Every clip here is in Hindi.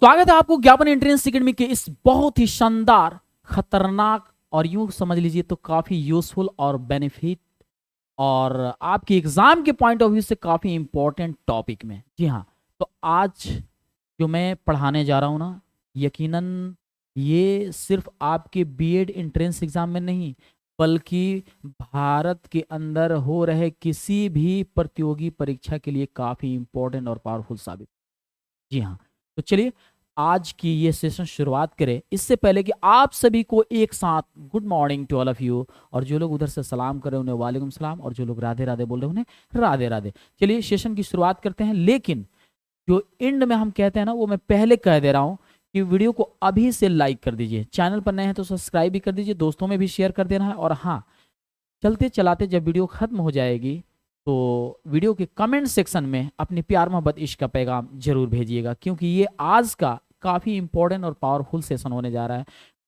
स्वागत है आपको ज्ञापन एंट्रेंस एकेडमी के इस बहुत ही शानदार, खतरनाक और यूं समझ लीजिए तो काफी यूजफुल और बेनिफिट और आपके एग्जाम के पॉइंट ऑफ व्यू से काफी इंपॉर्टेंट टॉपिक में। जी हाँ, तो आज जो मैं पढ़ाने जा रहा हूँ ना, यकीनन ये सिर्फ आपके बीएड एंट्रेंस एग्जाम में नहीं, बल्कि भारत के अंदर हो रहे किसी भी प्रतियोगी परीक्षा के लिए काफी इंपॉर्टेंट और पावरफुल साबित। जी हाँ, तो चलिए आज की ये सेशन शुरुआत करें। इससे पहले कि आप सभी को एक साथ good morning to all of you, और जो लोग उधर से सलाम कर रहे हैं उन्हें वालेकुम सलाम, और जो लोग राधे राधे बोल रहे हैं उन्हें राधे राधे। चलिए सेशन की शुरुआत करते हैं, लेकिन जो एंड में हम कहते हैं ना, वो मैं पहले कह दे रहा हूँ कि वीडियो को अभी से लाइक कर दीजिए, चैनल पर नए हैं तो सब्सक्राइब भी कर दीजिए, दोस्तों में भी शेयर कर देना है। और हाँ, चलते चलाते जब वीडियो खत्म हो जाएगी तो वीडियो के कमेंट सेक्शन में अपनी प्यार मोहब्बत इश्क का पैगाम जरूर भेजिएगा, क्योंकि ये आज का काफ़ी इंपॉर्टेंट और पावरफुल सेशन होने जा रहा है।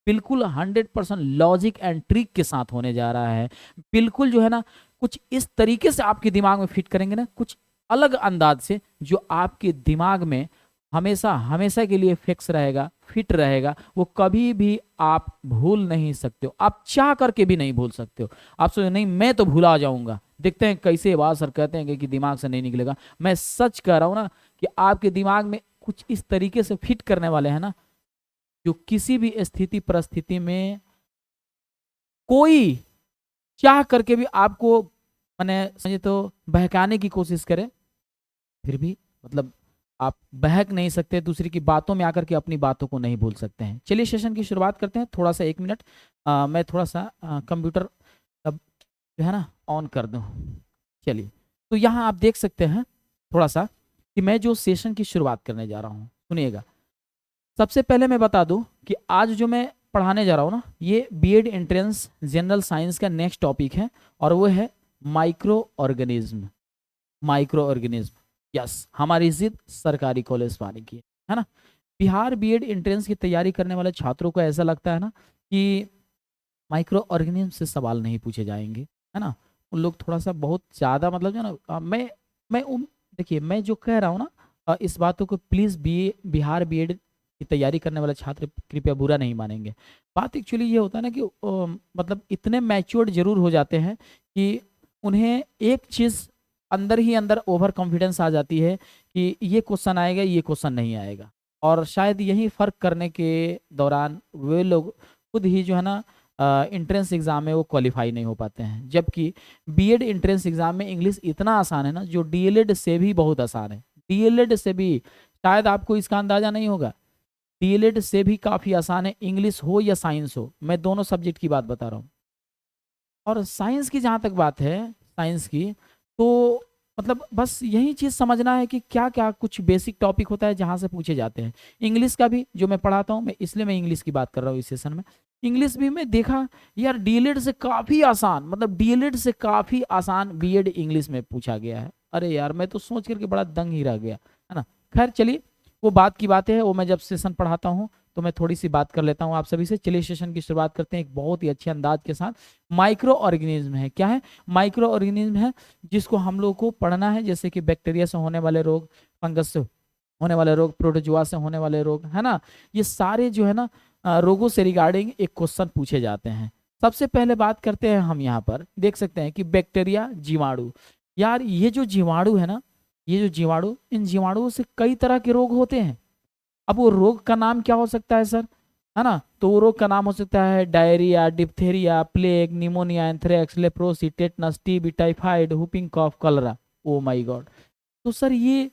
बिल्कुल 100% लॉजिक एंड ट्रिक के साथ होने जा रहा है। बिल्कुल जो है ना, कुछ इस तरीके से आपके दिमाग में फिट करेंगे ना, कुछ अलग अंदाज से, जो आपके दिमाग में हमेशा हमेशा के लिए फिक्स रहेगा, फिट रहेगा। वो कभी भी आप भूल नहीं सकते हो, आप चाह करके भी नहीं भूल सकते हो। आप सोचे नहीं मैं तो भुला जाऊंगा, देखते हैं कैसे बात सर कहते हैं कि दिमाग से नहीं निकलेगा। मैं सच कह रहा हूं ना कि आपके दिमाग में कुछ इस तरीके से फिट करने वाले हैं ना, जो किसी भी स्थिति परिस्थिति में कोई चाह करके भी आपको मैंने समझे तो बहकाने की कोशिश करे, फिर भी मतलब आप बहक नहीं सकते, दूसरे की बातों में आकर के अपनी बातों को नहीं भूल सकते हैं। चलिए सेशन की शुरुआत करते हैं। थोड़ा सा 1 मिनट मैं थोड़ा सा कंप्यूटर अब जो है ना ऑन कर दूं। चलिए, तो यहाँ आप देख सकते हैं थोड़ा सा कि मैं जो सेशन की शुरुआत करने जा रहा हूँ, सुनिएगा। सबसे पहले मैं बता दूं कि आज जो मैं पढ़ाने जा रहा हूँ ना, ये बीएड एंट्रेंस जनरल साइंस का नेक्स्ट टॉपिक है, और वो है micro organism. Micro organism, yes, हमारी जिद सरकारी कॉलेज पाने की है ना। बिहार बीएड एंट्रेंस की तैयारी करने वाले छात्रों को ऐसा लगता है ना कि माइक्रो ऑर्गेनिज्म से सवाल नहीं पूछे जाएंगे, है ना। उन लोग थोड़ा सा बहुत ज़्यादा मतलब जो ना मैं देखिए, मैं जो कह रहा हूँ ना, इस बातों को प्लीज़ बिहार बीएड की तैयारी करने वाले छात्र कृपया बुरा नहीं मानेंगे। बात एक्चुअली ये होता है ना कि मतलब इतने मैच्योर्ड जरूर हो जाते हैं कि उन्हें एक चीज़ अंदर ही अंदर ओवर कॉन्फिडेंस आ जाती है कि ये क्वेश्चन आएगा, ये क्वेश्चन नहीं आएगा। और शायद यही फ़र्क करने के दौरान वे लोग खुद ही जो है ना इंट्रेंस एग्ज़ाम में वो क्वालिफाई नहीं हो पाते हैं। जबकि बीएड इंट्रेंस एग्ज़ाम में इंग्लिश इतना आसान है ना, जो डीएलएड से भी बहुत आसान है। डीएलएड से भी, शायद आपको इसका अंदाज़ा नहीं होगा, डीएलएड से भी काफ़ी आसान है, इंग्लिश हो या साइंस हो। मैं दोनों सब्जेक्ट की बात बता रहा हूँ। और साइंस की जहाँ तक बात है, साइंस की, तो मतलब बस यही चीज़ समझना है कि क्या क्या कुछ बेसिक टॉपिक होता है जहाँ से पूछे जाते हैं। इंग्लिश का भी जो मैं पढ़ाता हूँ, मैं इसलिए मैं इंग्लिश की बात कर रहा हूँ इस सेशन में। इंग्लिश भी मैं देखा यार, डीएलएड से काफ़ी आसान, मतलब डीएलएड से काफ़ी आसान बीएड इंग्लिश में पूछा गया है। अरे यार, मैं तो सोच करके बड़ा दंग ही रह गया, है ना। खैर चलिए, वो बात की बातें है, वो मैं जब सेशन पढ़ाता हूँ तो मैं थोड़ी सी बात कर लेता हूँ आप सभी से। चलिए सेशन की शुरुआत करते हैं एक बहुत ही अच्छे अंदाज के साथ। माइक्रो ऑर्गेनिज्म है, क्या है? माइक्रो ऑर्गेनिज्म है जिसको हम लोग को पढ़ना है, जैसे कि बैक्टीरिया से होने वाले रोग, फंगस से होने वाले रोग, प्रोटोजुआ से होने वाले रोग, है ना। ये सारे जो है ना रोगों से रिगार्डिंग एक क्वेश्चन पूछे जाते हैं। सबसे पहले बात करते हैं, हम यहाँ पर देख सकते हैं कि बैक्टीरिया, जीवाणु। यार ये जो जीवाणु है ना, ये जो जीवाणु, इन जीवाणुओं से कई तरह के रोग होते हैं। अब वो रोग का नाम क्या हो सकता है सर, है ना। तो वो रोग का नाम हो सकता है diarrhoea, diphtheria, plague, pneumonia, anthrax, leprosy, tetanus, TB, typhoid, whooping cough, cholera. Oh my God. तो सर ये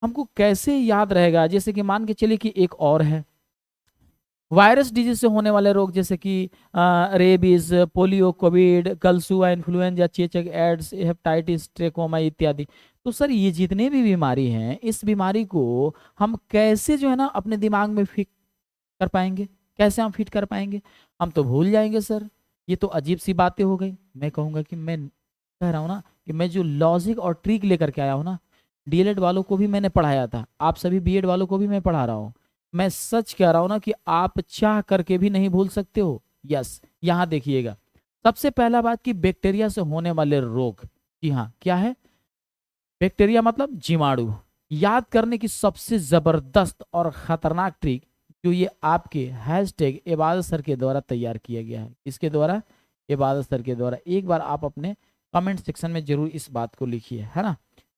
हमको कैसे याद रहेगा? जैसे कि मान के चलिए कि एक और है, वायरस डिजीज से होने वाले रोग, जैसे कि रेबीज, पोलियो, कोविड, कलसुआ, इन्फ्लुएंजा, चेचक, एड्स, हेपेटाइटिस, ट्रेकोमा इत्यादि। तो सर ये जितने भी बीमारी हैं, इस बीमारी को हम कैसे जो है ना अपने दिमाग में फिट कर पाएंगे? कैसे हम फिट कर पाएंगे? हम तो भूल जाएंगे सर। ये तो अजीब सी बातें हो गई। मैं कहूँगा कि मैं कह रहा हूँ ना कि मैं जो लॉजिक और ट्रिक लेकर के आया हूँ ना, डीएलएड वालों को भी मैंने पढ़ाया था, आप सभी बीएड वालों को भी मैं पढ़ा रहा हूँ। मैं सच कह रहा हूँ ना कि आप चाह करके भी नहीं भूल सकते हो। यस, यहाँ देखिएगा। सबसे पहला बात कि बैक्टीरिया से होने वाले रोग। जी हाँ, क्या है? बैक्टीरिया मतलब जीवाणु। याद करने की सबसे जबरदस्त और खतरनाक ट्रिक जो ये आपके हैशटैग इबादत सर के द्वारा तैयार किया गया है। इसके द्वारा, इबादत सर के द्वारा। एक बार आप अपने कमेंट सेक्शन में जरूर इस बात को लिखिए, है ना।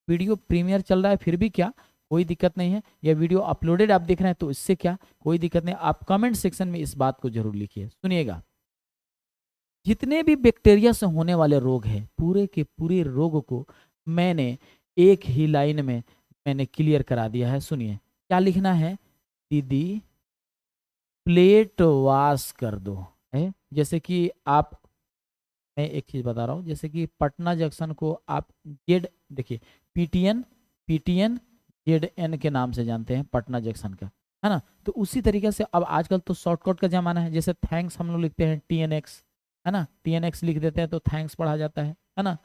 वीडियो प्रीमियर चल रहा है फिर भी क्या, कोई दिक्कत नहीं है। यह वीडियो अपलोडेड आप देख रहे हैं तो इससे क्या, कोई दिक्कत नहीं। आप कमेंट सेक्शन में इस बात को जरूर लिखिए। सुनिएगा, जितने भी बैक्टीरिया से होने वाले रोग हैं, पूरे के पूरे रोग को मैंने एक ही लाइन में मैंने क्लियर करा दिया है। सुनिए क्या लिखना है, दीदी प्लेट वॉश कर दो। है जैसे कि आप, मैं एक चीज बता रहा हूँ, जैसे कि पटना जंक्शन को आप जेड, देखिए पीटीएन, पीटीएन जेड एन के नाम से जानते हैं पटना जंक्शन का, है ना। तो उसी तरीके से अब आजकल तो शॉर्टकट का जमाना है। जैसे थैंक्स हम लोग लिखते हैं टीएनएक्स, है ना, टीएनएक्स लिख देते हैं तो थैंक्स पढ़ा जाता है ना।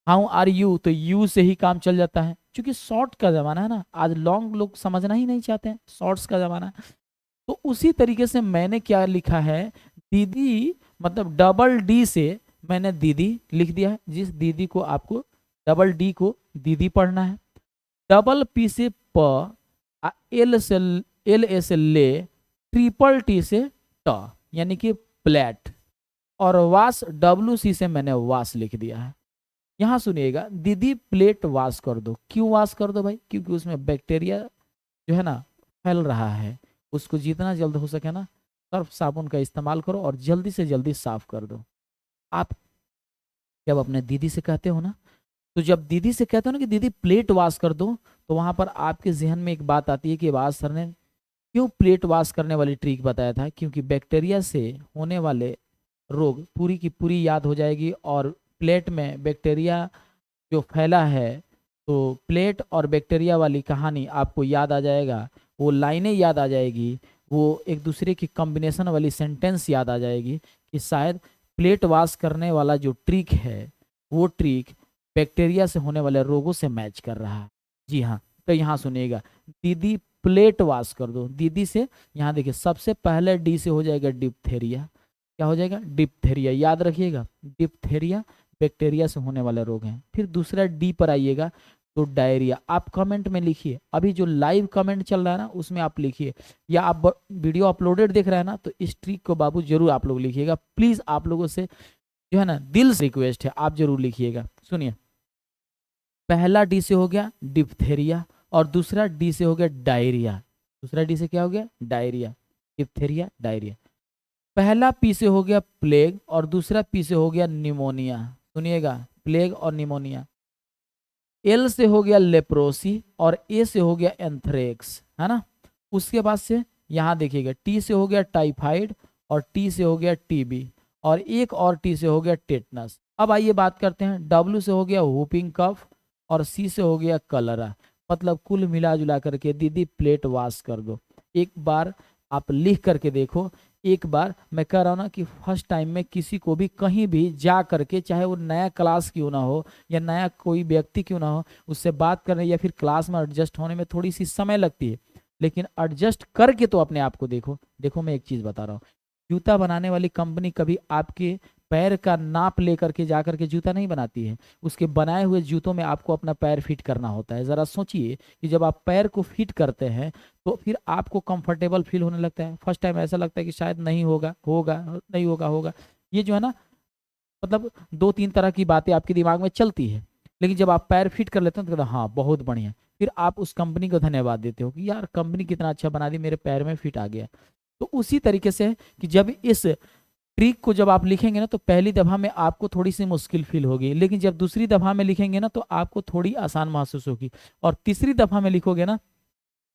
हाउ आर यू, तो यू से ही काम चल जाता है, क्योंकि शॉर्ट का जमाना है ना। आज लॉन्ग लोग समझना ही नहीं चाहते हैं, शॉर्ट्स का जमाना है। तो उसी तरीके से मैंने क्या लिखा है, दीदी मतलब डबल डी से मैंने दीदी लिख दिया है। जिस दीदी को आपको डबल डी को दीदी पढ़ना है, डबल पी से प, एल से एल ए से ले, ट्रिपल टी से ट यानी कि प्लेट, और वाश डब्ल्यू सी से मैंने वाश लिख दिया है। यहाँ सुनिएगा, दीदी प्लेट वाश कर दो। क्यों वाश कर दो भाई, क्योंकि उसमें बैक्टीरिया जो है ना फैल रहा है, उसको जितना जल्द हो सके ना सर्फ साबुन का इस्तेमाल करो और जल्दी से जल्दी साफ कर दो। आप जब अपने दीदी से कहते हो ना, तो जब दीदी से कहते हो ना कि दीदी प्लेट वॉश कर दो, तो वहां पर आपके जहन में एक बात आती है कि वाज सर ने क्यों प्लेट वॉश करने वाली ट्रिक बताया था, क्योंकि बैक्टीरिया से होने वाले रोग पूरी की पूरी याद हो जाएगी। और प्लेट में बैक्टीरिया जो फैला है, तो प्लेट और बैक्टीरिया वाली कहानी आपको याद आ जाएगा, वो लाइनें याद आ जाएगी, वो एक दूसरे की कॉम्बिनेशन वाली सेंटेंस याद आ जाएगी कि शायद प्लेट वॉश करने वाला जो ट्रिक है वो ट्रिक बैक्टीरिया से होने वाले रोगों से मैच कर रहा है। जी हाँ, तो यहाँ सुनिएगा, दीदी प्लेट वॉश कर दो। दीदी से यहाँ देखिए सबसे पहले डी से हो जाएगा डिप्थेरिया। क्या हो जाएगा, डिप्थेरिया, याद रखिएगा डिप्थेरिया बैक्टीरिया से होने वाले रोग हैं। फिर दूसरा डी पर आइएगा तो डायरिया। आप कमेंट में लिखिए, अभी जो लाइव कमेंट चल रहा है ना उसमें आप लिखिए, या आप वीडियो अपलोडेड देख रहे हैं ना तो इस ट्रिक को बाबू जरूर आप लोग लिखिएगा। प्लीज आप लोगों से जो है ना दिल से रिक्वेस्ट है, आप जरूर लिखिएगा। सुनिए, पहला डी से हो गया डिप्थेरिया और दूसरा डी से हो गया डायरिया। दूसरा डी से क्या हो गया, डायरिया, डिप्थेरिया डायरिया। पहला पी से हो गया प्लेग और दूसरा पी से हो गया निमोनिया। सुनिएगा, प्लेग और निमोनिया। एल से हो गया लेप्रोसी और ए से हो गया एंथ्रेक्स, है ना। उसके बाद से यहाँ देखिएगा, टी से हो गया टाइफाइड और टी से हो गया टीबी और एक और टी से हो गया टेटनस। अब आइए बात करते हैं, डब्ल्यू से हो गया वूपिंग कफ और सी से हो गया कलरा। मतलब कुल मिला जुला करके दीदी प्लेट वॉश कर दो। एक बार आप लिख करके देखो। एक बार मैं कह रहा हूँ ना कि फर्स्ट टाइम में किसी को भी कहीं भी जा करके, चाहे वो नया क्लास क्यों ना हो या नया कोई व्यक्ति क्यों ना हो, उससे बात करने या फिर क्लास में एडजस्ट होने में थोड़ी सी समय लगती है, लेकिन एडजस्ट करके तो अपने आप को देखो। देखो मैं एक चीज़ बता रहा हूँ, जूता बनाने वाली कंपनी कभी आपके पैर का नाप लेकर के जा करके जूता नहीं बनाती है। उसके बनाए हुए जूतों में आपको अपना पैर फिट करना होता है। ज़रा सोचिए कि जब आप पैर को फिट करते हैं तो फिर आपको कंफर्टेबल फील होने लगता है। फर्स्ट टाइम ऐसा लगता है कि शायद नहीं होगा, होगा नहीं होगा, होगा। ये जो है ना, मतलब दो तीन तरह की बातें आपके दिमाग में चलती है, लेकिन जब आप पैर फिट कर लेते हैं तो कहते हैं हाँ बहुत बढ़िया। फिर आप उस कंपनी को धन्यवाद देते हो कि यार कंपनी कितना अच्छा बना दी, मेरे पैर में फिट आ गया। तो उसी तरीके से कि जब इस ट्रिक को जब आप लिखेंगे ना तो पहली दफ़ा में आपको थोड़ी सी मुश्किल फील होगी, लेकिन जब दूसरी दफ़ा में लिखेंगे ना तो आपको थोड़ी आसान महसूस होगी, और तीसरी दफ़ा में लिखोगे ना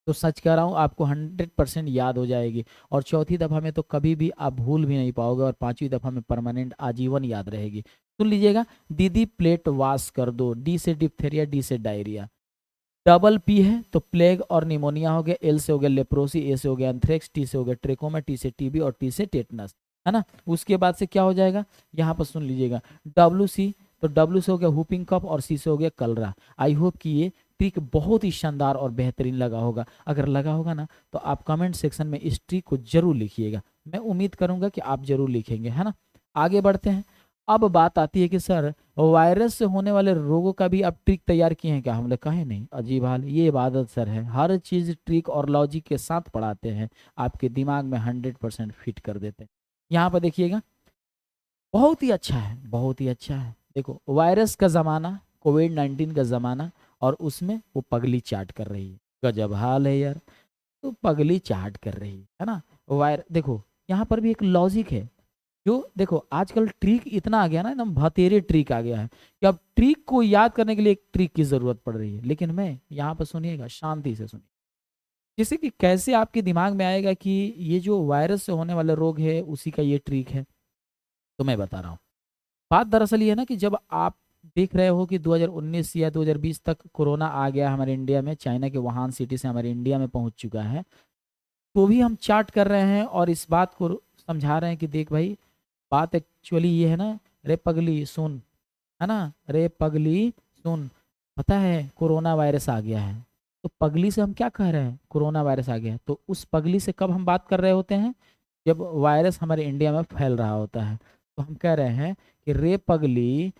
तो सच कह रहा हूँ आपको 100% याद हो जाएगी, और चौथी दफ़ा में तो कभी भी आप भूल भी नहीं पाओगे, और पांचवी दफ़ा में परमानेंट आजीवन याद रहेगी। सुन लीजिएगा, दीदी प्लेट वॉश कर दो। डी से डिप्थेरिया, डी से डायरिया। डबल पी है तो प्लेग और निमोनिया हो गया, एल से हो गया लेप्रोसी, ए से हो गया एंथ्रेक्स, टी से हो गया ट्रेकोमा, टी से टीबी और टी से टेटनस, है ना। उसके बाद से क्या हो जाएगा, यहाँ पर सुन लीजिएगा, डब्ल्यू सी, तो डब्ल्यू से हो गया हुपिंग कफ और सी से हो गया कलरा। आई होप कि ये ट्रिक बहुत ही शानदार और बेहतरीन लगा होगा। अगर लगा होगा ना तो आप कमेंट सेक्शन में इस ट्रिक को जरूर लिखिएगा। मैं उम्मीद करूंगा कि आप जरूर लिखेंगे, है ना। आगे बढ़ते हैं। अब बात आती है कि सर वायरस से होने वाले रोगों का भी आप ट्रिक तैयार किए हैं क्या? हम लोग कहे नहीं, अजीब हाल, ये इबादत सर है, हर चीज ट्रिक और लॉजिक के साथ पढ़ाते हैं, आपके दिमाग में 100% फिट कर देते हैं। यहाँ पर देखिएगा, बहुत ही अच्छा है, बहुत ही अच्छा है। देखो वायरस का ज़माना, कोविड-19 का ज़माना, और उसमें वो पगली चाट कर रही है, गजब हाल है यार। तो पगली चाट कर रही है ना। वायर देखो, यहाँ पर भी एक लॉजिक है। जो देखो आजकल ट्रिक इतना आ गया ना, एकदम भतेरे ट्रिक आ गया है कि अब ट्रिक को याद करने के लिए एक ट्रिक की जरूरत पड़ रही है। लेकिन मैं यहाँ पर, सुनिएगा शांति से सुनिए, जैसे कि कैसे आपके दिमाग में आएगा कि ये जो वायरस से होने वाला रोग है उसी का ये ट्रिक है। तो मैं बता रहा हूँ। बात दरअसल ये है ना कि जब आप देख रहे हो कि 2019 या 2020 तक कोरोना आ गया हमारे इंडिया में, चाइना के वुहान सिटी से हमारे इंडिया में पहुंच चुका है, तो भी हम चार्ट कर रहे हैं और इस बात को समझा रहे हैं कि देख भाई, बात एक्चुअली ये है ना, रे पगली सुन, है ना, रे पगली सुन, पता है कोरोना वायरस आ गया है। तो पगली से हम क्या कह रहे हैं? कोरोना वायरस आ गया है। तो उस पगली से कब हम बात कर रहे होते हैं? जब वायरस हमारे इंडिया में फैल रहा होता है। तो हम कह रहे हैं कि रे पगली,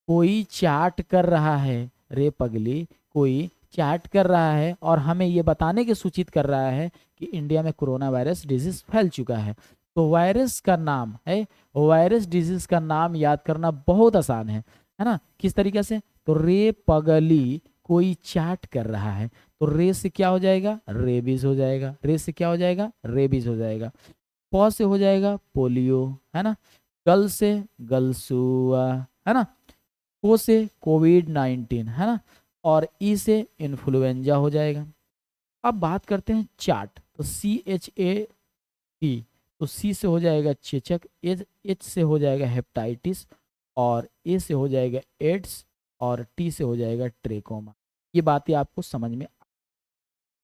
कोई चाट कर रहा है, रे पगली कोई चाट कर रहा है, और हमें ये बताने के सूचित कर रहा है कि इंडिया में कोरोना वायरस डिजीज फैल चुका है। तो वायरस का नाम है, वायरस डिजीज का नाम याद करना बहुत आसान है ना। किस तरीके से? तो रे पगली कोई चाट कर रहा है, तो रे से क्या हो जाएगा? रेबीज हो जाएगा। रे से क्या हो जाएगा? रेबीज हो जाएगा। प से हो जाएगा पोलियो, है ना। गल से गलसुआ, है ना। को से कोविड-19, है ना। और ई से इन्फ्लुएंजा हो जाएगा। अब बात करते हैं चार्ट। तो CHAT, तो सी से हो जाएगा चेचक, एच से हो जाएगा हेपेटाइटिस, और ए से हो जाएगा एड्स, और टी से हो जाएगा ट्रेकोमा। ये बातें आपको समझ में,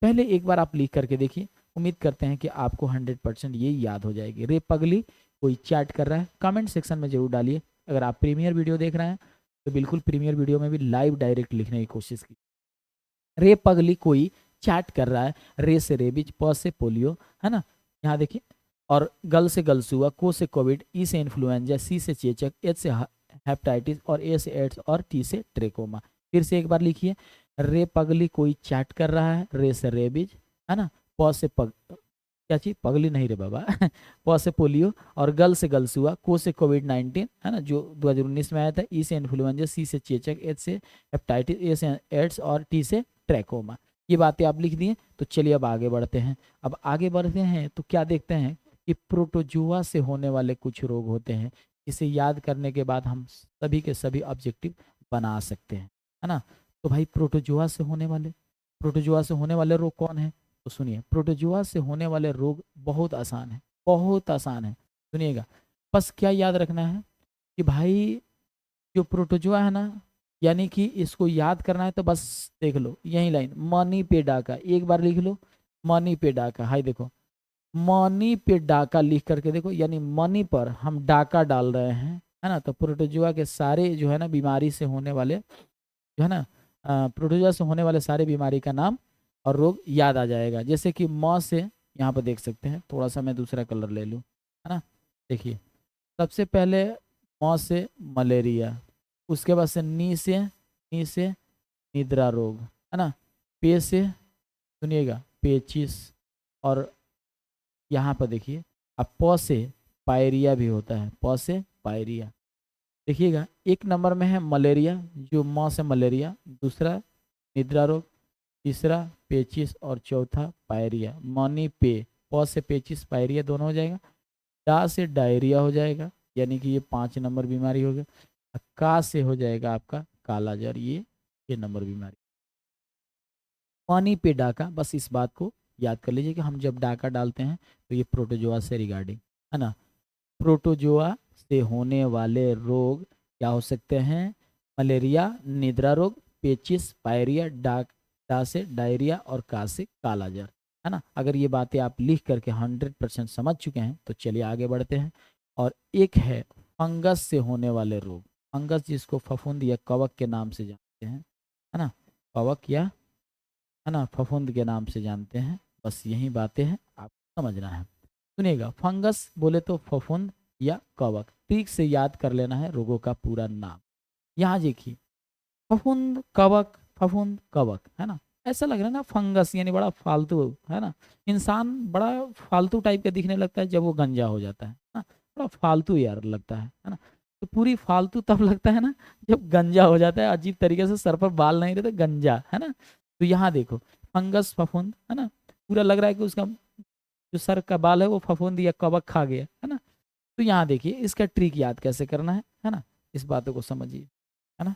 पहले एक बार आप लिख करके देखिए, उम्मीद करते हैं कि आपको 100% ये याद हो जाएगी। रे पगली कोई चैट कर रहा है, कमेंट सेक्शन में जरूर डालिए। अगर आप प्रीमियर वीडियो देख रहे हैं तो बिल्कुल प्रीमियर वीडियो में भी लाइव डायरेक्ट लिखने की कोशिश की। रे पगली कोई चैट कर रहा है, रे से रेबीज, प से पोलियो, है ना, यहाँ देखिए, और गल से गलसुआ, को से कोविड, ई से इन्फ्लुएंजा, सी से चेचक, एच से हेपेटाइटिस, और ए से एड्स, और टी से ट्रेकोमा। फिर से एक बार लिखिए, रे पगली कोई चैट कर रहा है, रे से रेबीज, है ना, प से क्या चीज, पगली नहीं रे बाबा प से पोलियो, और गल से गलसुआ, को से कोविड-19, है ना, जो 2019 में आया था, ई से इन्फ्लुएंजा, सी से चेचक, एच से हेपेटाइटिस, ए से एड्स, और टी से ट्रैकोमा। ये बातें आप लिख दिए। तो चलिए अब आगे बढ़ते हैं। अब आगे बढ़ते हैं तो क्या देखते हैं कि प्रोटोजुआ से होने वाले कुछ रोग होते हैं, इसे याद करने के बाद हम सभी के सभी ऑब्जेक्टिव बना सकते हैं, है ना। तो भाई प्रोटोजुआ से होने वाले रोग कौन है? तो सुनिए, प्रोटोजुआ से होने वाले रोग बहुत आसान है, बहुत आसान है। सुनिएगा, बस क्या याद रखना है कि भाई जो प्रोटोजुआ है ना, यानी कि इसको याद करना है तो बस देख लो यही लाइन, मनी पे डाका, एक बार लिख लो, मनी पे डाका। हाय देखो, मनी पे डाका लिख करके देखो, यानी मनी पर हम डाका डाल रहे हैं, है ना। तो प्रोटोजुआ के सारे जो है ना बीमारी से होने वाले, जो है ना, प्रोटोजुआ से होने वाले सारे बीमारी का नाम और रोग याद आ जाएगा। जैसे कि म से, यहाँ पर देख सकते हैं, थोड़ा सा मैं दूसरा कलर ले लूँ, है ना। देखिए, सबसे पहले म से मलेरिया, उसके बाद से नी से निद्रा रोग, है ना। पे से, सुनिएगा, पेचिस, और यहाँ पर देखिए, अब प से पायरिया भी होता है, प से पायरिया। देखिएगा, एक नंबर में है मलेरिया, जो म से मलेरिया, दूसरा निद्रा रोग, तीसरा पेचिस, और चौथा पायरिया। मनी पे, प से पेचिस पायरिया दोनों हो जाएगा। डा से डायरिया हो जाएगा, यानी कि ये 5 नंबर बीमारी हो गया। का से हो जाएगा आपका काला जर, ये 6 नंबर बीमारी। पानी पे डाका, बस इस बात को याद कर लीजिए कि हम जब डाका डालते हैं तो ये प्रोटोजोआ से रिगार्डिंग, है ना। प्रोटोजोआ से होने वाले रोग क्या हो सकते हैं? मलेरिया, निद्रा रोग, पेचिस, पायरिया, डा से डायरिया, और का से काला जर, है ना। अगर ये बातें आप लिख करके 100% समझ चुके हैं तो चलिए आगे बढ़ते हैं। और एक है फंगस से होने वाले रोग, फंगस जिसको फफूंद या कवक के नाम से जानते हैं, है ना, कवक या, है ना, फफूंद के नाम से जानते हैं। बस यही बातें हैं, आप समझना है। सुनिएगा, फंगस बोले तो फफूंद या कवक, ट्रिक से याद कर लेना है रोगों का पूरा नाम। यहाँ देखिए, फफूंद कवक, फफूंद कवक, है ना। ऐसा लग रहा है ना फंगस, यानी बड़ा फालतू, है ना। इंसान बड़ा फालतू टाइप का दिखने लगता है जब वो गंजा हो जाता है ना, बड़ा फालतू यार लगता है ना। तो पूरी फालतू तब लगता है ना जब गंजा हो जाता है, अजीब तरीके से सर पर बाल नहीं रहते, गंजा, है ना। तो यहाँ देखो, फंगस फफूंद, है ना, पूरा लग रहा है कि उसका जो सर का बाल है वो फफूंद या कवक खा गया, है ना। तो यहाँ देखिए इसका ट्रिक याद कैसे करना है ना, इस बातों को समझिए, है ना,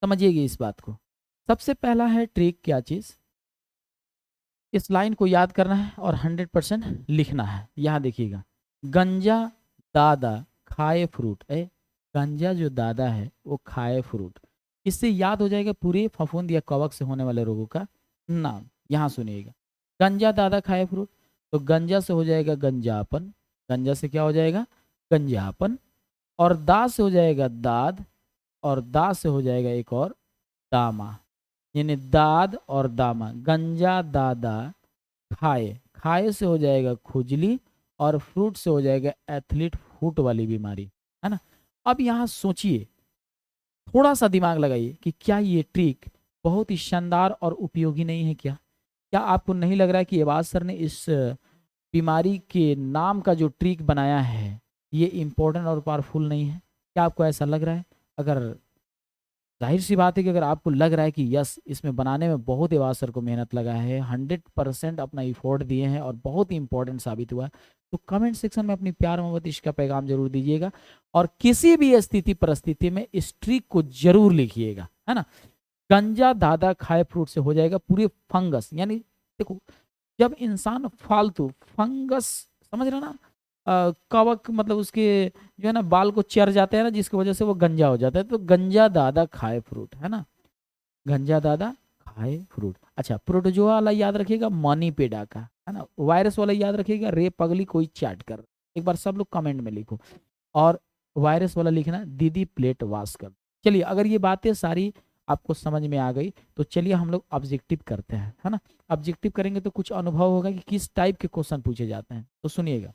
समझिएगा इस बात को। सबसे पहला है ट्रिक, क्या चीज, इस लाइन को याद करना है और 100% लिखना है। यहाँ देखिएगा, गंजा दादा खाए फ्रूट, गंजा जो दादा है वो खाए फ्रूट, इससे याद हो जाएगा पूरे फफूंद या कवक से होने वाले रोगों का नाम। यहाँ सुनिएगा, गंजा दादा खाए फ्रूट, तो गंजा से हो जाएगा गंजापन, गंजा से क्या हो जाएगा, गंजापन, और दा से हो जाएगा दाद, और दा से हो जाएगा एक और दामा, यानी दाद और दामा, गंजा दादा खाए, खाए से हो जाएगा खुजली, और फ्रूट से हो जाएगा एथलीट फुट वाली बीमारी, है ना। अब यहाँ सोचिए, थोड़ा सा दिमाग लगाइए कि क्या ये ट्रिक बहुत ही शानदार और उपयोगी नहीं है क्या? क्या आपको नहीं लग रहा है कि एबाज सर ने इस बीमारी के नाम का जो ट्रिक बनाया है ये इम्पोर्टेंट और पावरफुल नहीं है? क्या आपको ऐसा लग रहा है? अगर जाहिर सी बात है कि अगर आपको लग रहा है कि यस, इसमें बनाने में बहुत एबाज सर को मेहनत लगा है, 100% अपना इफोर्ट दिए हैं और बहुत ही इंपॉर्टेंट साबित हुआ है, तो कमेंट सेक्शन में अपनी प्यार मोहब्बत इश्क का पैगाम जरूर दीजिएगा, और किसी भी स्थिति परिस्थिति में इस ट्रिक को जरूर लिखिएगा, है ना। गंजा दादा खाए फ्रूट से हो जाएगा पूरे फंगस, यानी देखो, जब इंसान फालतू फंगस, समझ रहे हो ना, कवक मतलब उसके जो है ना बाल को चर जाते हैं ना, जिसकी वजह से वो गंजा हो जाता है, तो गंजा दादा खाए फ्रूट, है ना, गंजा दादा खाए फ्रूट। अच्छा, प्रोटोजोआ वाला याद रखिएगा, मनी पेडा का, है ना। वायरस वाला याद रखिएगा, रे पगली कोई चैट कर, एक बार सब लोग कमेंट में लिखो, और वायरस वाला लिखना, दीदी प्लेट वाश कर। चलिए, अगर ये बातें सारी आपको समझ में आ गई तो चलिए हम लोग ऑब्जेक्टिव करते हैं, है ना। ऑब्जेक्टिव करेंगे तो कुछ अनुभव होगा कि किस टाइप के क्वेश्चन पूछे जाते हैं, तो सुनिएगा।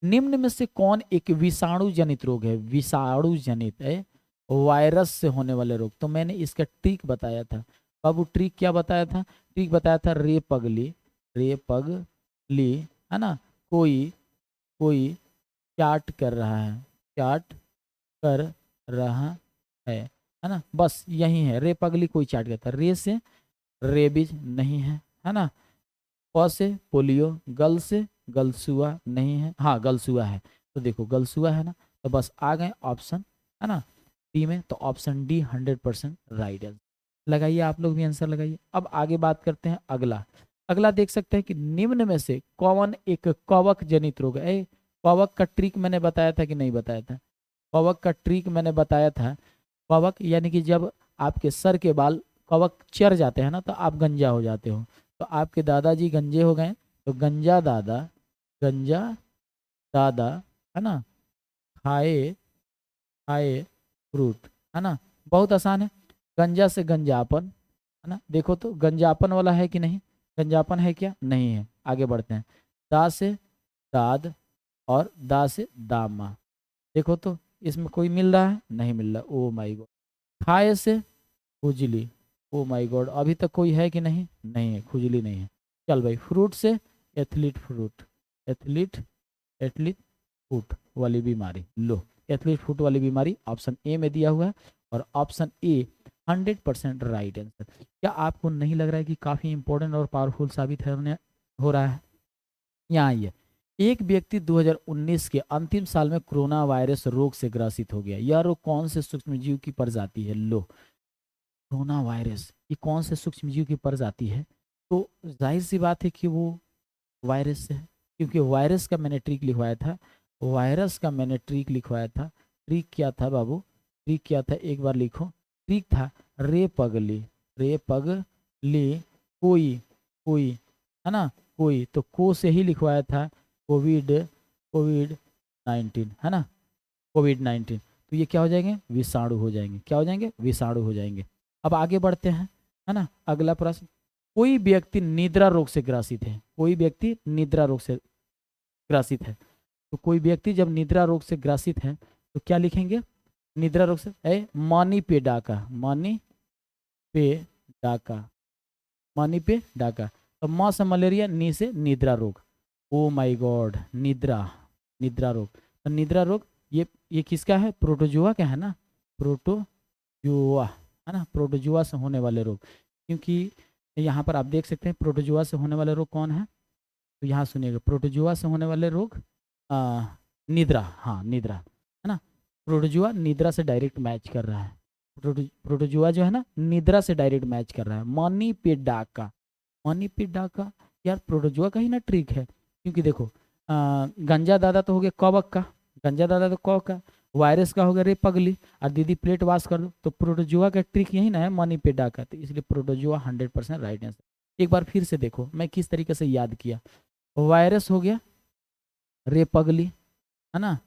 निम्न में से कौन एक विषाणु जनित रोग है, विषाणु जनित है, वायरस से होने वाले रोग। तो मैंने इसका ट्रिक बताया था बाबू, ट्रिक क्या बताया था, ट्रिक बताया था, रे पगली, रे पगली, है ना, कोई कोई चाट कर रहा है, चाट कर रहा है ना, बस यही है, रे पगली कोई चाट करता है, रे से रेबीज नहीं है ना, प से पोलियो, गल से गलसुआ नहीं है, हाँ गलसुआ है, तो देखो गलसुआ है ना, तो बस आ गए ऑप्शन, है ना, डी में, तो ऑप्शन डी 100% राइट है। लगाइए आप लोग भी आंसर लगाइए। अब आगे बात करते हैं अगला। अगला देख सकते हैं कि निम्न में से कौन एक कवक जनित रोग है। कवक का ट्रिक मैंने बताया था कि नहीं बताया था, कवक का ट्रिक मैंने बताया था। कवक यानी कि जब आपके सर के बाल कवक चर जाते हैं ना, तो आप गंजा हो जाते हो, तो आपके दादाजी गंजे हो गए, तो गंजा दादा, गंजा दादा, है ना, खाए खाए फ्रूट, है ना, बहुत आसान है। गंजा से गंजापन, है ना, देखो तो गंजापन वाला है कि नहीं, गंजापन है क्या, नहीं है, आगे बढ़ते हैं। दा से दाद, और दा से दामा, देखो तो इसमें कोई मिल रहा है, नहीं मिल रहा, ओ माई गॉड। खाए से खुजली, ओ माय गॉड, अभी तक कोई है कि नहीं, नहीं है, खुजली नहीं है। चल भाई, फ्रूट से athlete fruit, athlete athlete foot वाली बीमारी, लो, एथलीट फुट वाली बीमारी ऑप्शन ए में दिया हुआ है, और ऑप्शन ए 100% राइट आंसर। क्या आपको नहीं लग रहा है कि काफी इंपॉर्टेंट और पावरफुल साबित हो रहा है? यहाँ आइए, एक व्यक्ति 2019 के अंतिम साल में कोरोना वायरस रोग से ग्रसित हो गया। यह रोग कौन से सूक्ष्मजीव की प्रजाति है? लो, कोरोना वायरस ये कौन से सूक्ष्मजीव की प्रजाति है? तो जाहिर सी बात है कि वो वायरस से है, क्योंकि वायरस का मैंने ट्रिक लिखवाया था, वायरस का मैंने ट्रिक लिखवाया था। ट्रिक क्या था बाबू, ट्रिक क्या था, एक बार लिखो, ट्रिक था रे पगली, रे पगली कोई कोई, है ना, कोई, तो को से ही लिखवाया था, कोविड कोविड 19, है ना, कोविड 19। तो ये क्या हो जाएंगे, विषाणु हो जाएंगे, क्या हो जाएंगे, विषाणु हो जाएंगे। अब आगे बढ़ते हैं, है ना, अगला प्रश्न, कोई व्यक्ति निद्रा रोग से ग्रसित है, कोई व्यक्ति निद्रा रोग से ग्रसित है, तो कोई व्यक्ति जब निद्रा रोग से ग्रसित है तो क्या लिखेंगे? निद्रा रोग से मनी पे डाका, मनी पे डाका, मनी पे डाका। तो म से मलेरिया, नी से निद्रा रोग। ओ माय गॉड, निद्रा, निद्रा रोग। तो निद्रा रोग ये किसका है? प्रोटोजुआ का है ना, प्रोटोजुआ है ना, प्रोटोजुआ से होने वाले रोग। क्योंकि यहाँ पर आप देख सकते हैं प्रोटोजुआ से होने वाले रोग कौन है, तो यहाँ सुनिएगा, प्रोटोजुआ से होने वाले रोग निद्रा, हाँ निद्रा है ना। प्रोटोजुआ निद्रा से डायरेक्ट मैच कर रहा है, प्रोटोजुआ जो है ना निद्रा से डायरेक्ट मैच कर रहा है। मनी पे डाका, मनी पे डाका यार प्रोटोजुआ का ही ना ट्रिक है। क्योंकि देखो गंजा दादा तो हो गया कवक का, गंजा दादा तो कवक का, वायरस का हो गया रे पगली, और दीदी प्लेट वाश कर दो। तो प्रोटोजुआ का ट्रिक यही ना है, मनी पे डाका। तो इसलिए प्रोटोजुआ 100% राइट आंसर। एक बार फिर से देखो मैं किस तरीके से याद किया। वायरस हो गया रे पगली है ना,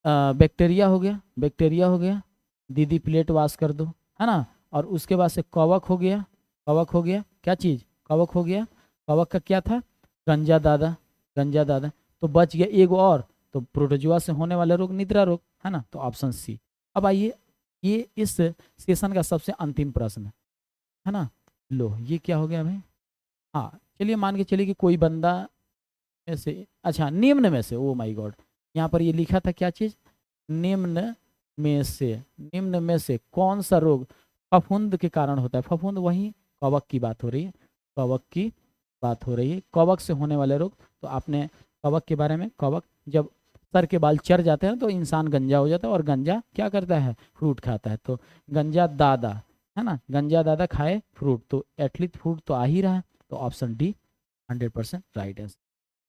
बैक्टीरिया हो गया, बैक्टीरिया हो गया, दीदी प्लेट वाश कर दो है ना। और उसके बाद से कवक हो गया, कवक हो गया क्या चीज़, कवक हो गया, कवक का क्या था? गंजा दादा, गंजा दादा। तो बच गया एक और, तो प्रोटोजुआ से होने वाला रोग निद्रा रोग है ना, तो ऑप्शन सी। अब आइए ये इस सेशन का सबसे अंतिम प्रश्न है ना। लो ये क्या हो गया भाई, हाँ चलिए मान के चलिए कि कोई बंदा में से, अच्छा निम्न में से, ओ माय गॉड, यहाँ पर ये लिखा था क्या चीज़, निम्न में से, निम्न में से कौन सा रोग फफूंद के कारण होता है? फफूंद वही कवक की बात हो रही है, कवक की बात हो रही है, कवक से होने वाले रोग। तो आपने कवक के बारे में, कवक जब सर के बाल चढ़ जाते हैं तो इंसान गंजा हो जाता है, और गंजा क्या करता है? फ्रूट खाता है। तो गंजा दादा है ना, गंजा दादा खाए फ्रूट, तो एटलीस्ट फ्रूट तो आ ही रहा है। तो ऑप्शन डी 100% राइट आंसर।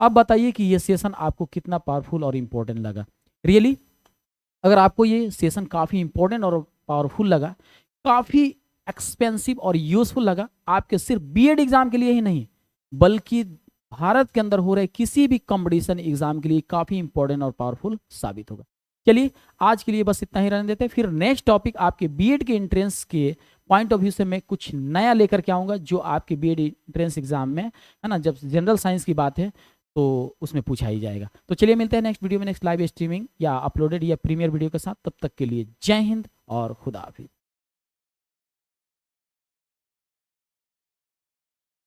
अब बताइए कि ये सेशन आपको कितना पावरफुल और इम्पोर्टेंट लगा। रियली अगर आपको ये सेशन काफ़ी इम्पोर्टेंट और पावरफुल लगा, काफ़ी एक्सपेंसिव और यूजफुल लगा, आपके सिर्फ बीएड एग्जाम के लिए ही नहीं बल्कि भारत के अंदर हो रहे किसी भी कंपटीशन एग्जाम के लिए काफ़ी इंपॉर्टेंट और पावरफुल साबित होगा। चलिए आज के लिए बस इतना ही रहने देते हैं, फिर नेक्स्ट टॉपिक आपके बीएड के एंट्रेंस के पॉइंट ऑफ व्यू से मैं कुछ नया लेकर के आऊँगा, जो आपके बीएड एंट्रेंस एग्जाम में है ना, जब जनरल साइंस की बात है तो उसमें पूछा ही जाएगा। तो चलिए मिलते हैं नेक्स्ट वीडियो में, नेक्स्ट लाइव स्ट्रीमिंग या अपलोडेड या प्रीमियर वीडियो के साथ। तब तक के लिए जय हिंद और खुदा हाफिज।